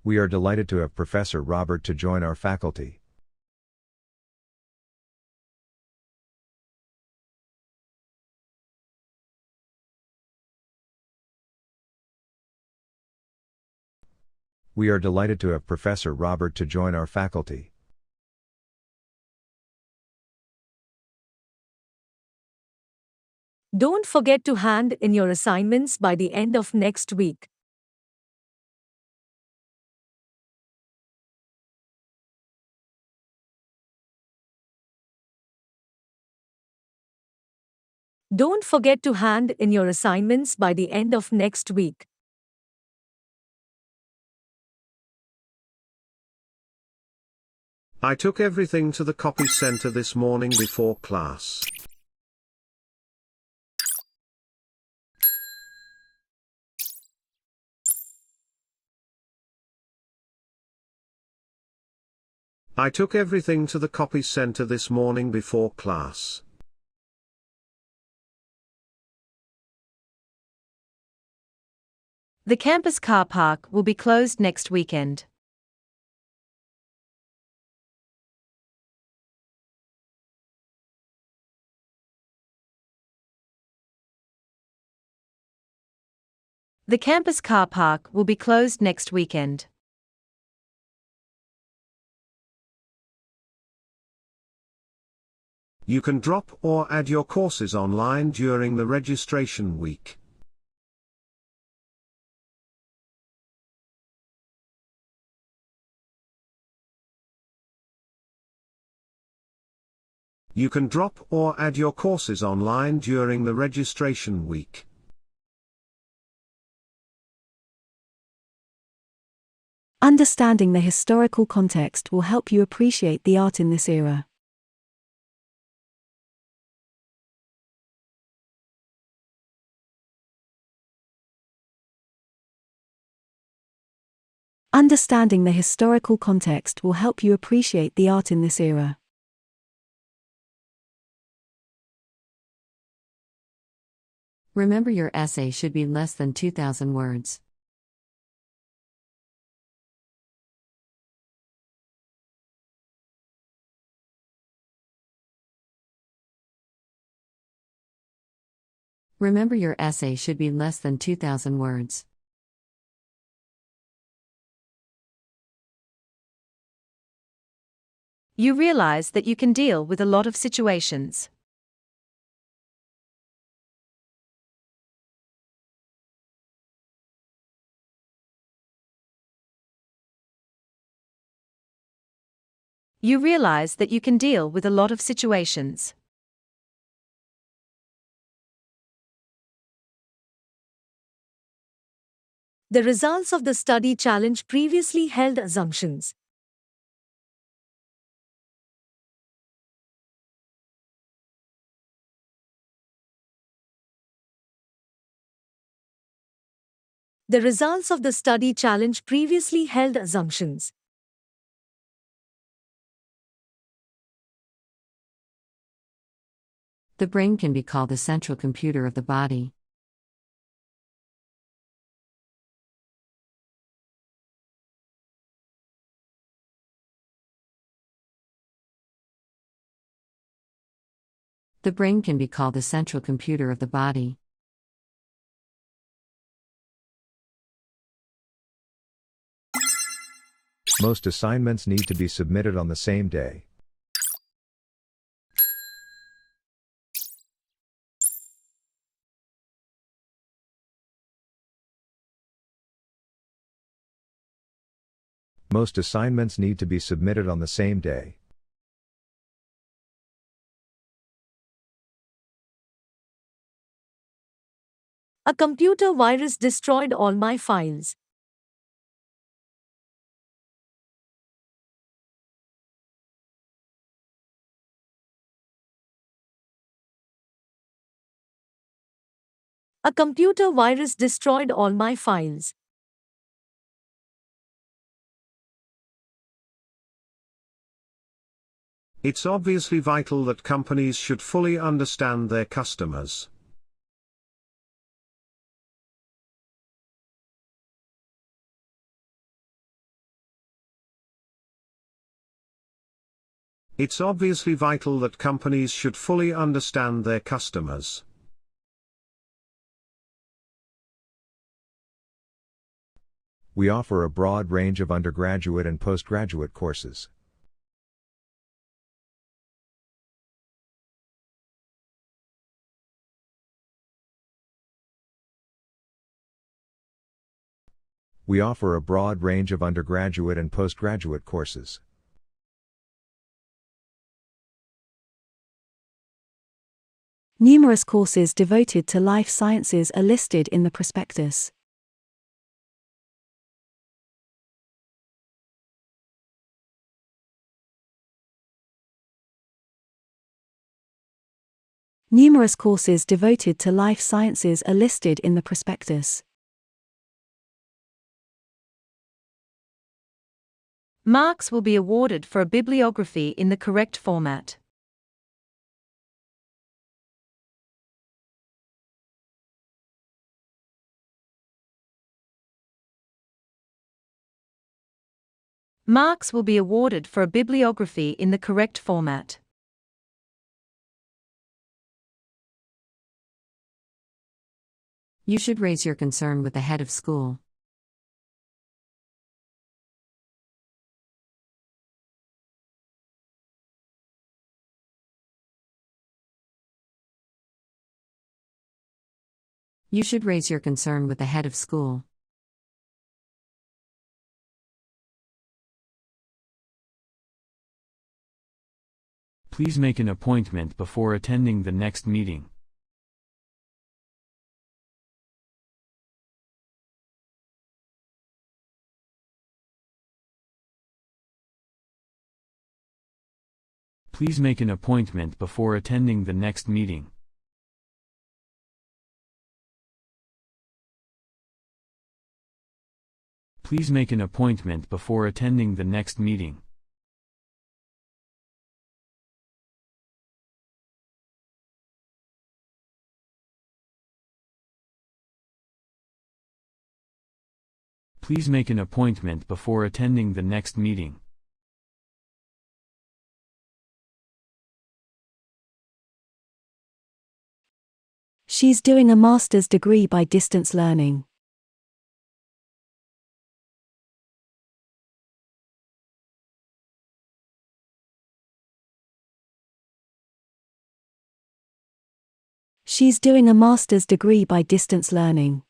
We are delighted to have Professor Robert to join our faculty. We are delighted to have Professor Robert to join our faculty. Don't forget to hand in your assignments by the end of next week. Don't forget to hand in your assignments by the end of next week. I took everything to the copy center this morning before class. I took everything to the copy center this morning before class. The campus car park will be closed next weekend. The campus car park will be closed next weekend. You can drop or add your courses online during the registration week. You can drop or add your courses online during the registration week. Understanding the historical context will help you appreciate the art in this era. Understanding the historical context will help you appreciate the art in this era. Remember, your essay should be less than 2,000 words. Remember, your essay should be less than 2,000 words. You realize that you can deal with a lot of situations. You realize that you can deal with a lot of situations. The results of the study challenge previously held assumptions. The results of the study challenge previously held assumptions. The brain can be called the central computer of the body. The brain can be called the central computer of the body. Most assignments need to be submitted on the same day. Most assignments need to be submitted on the same day. A computer virus destroyed all my files. A computer virus destroyed all my files. It's obviously vital that companies should fully understand their customers. It's obviously vital that companies should fully understand their customers. We offer a broad range of undergraduate and postgraduate courses. We offer a broad range of undergraduate and postgraduate courses. Numerous courses devoted to life sciences are listed in the prospectus. Numerous courses devoted to life sciences are listed in the prospectus. Marks will be awarded for a bibliography in the correct format. Marks will be awarded for a bibliography in the correct format. You should raise your concern with the head of school. You should raise your concern with the head of school. Please make an appointment before attending the next meeting. Please make an appointment before attending the next meeting. Please make an appointment before attending the next meeting. Please make an appointment before attending the next meeting. She's doing a master's degree by distance learning. She's doing a master's degree by distance learning.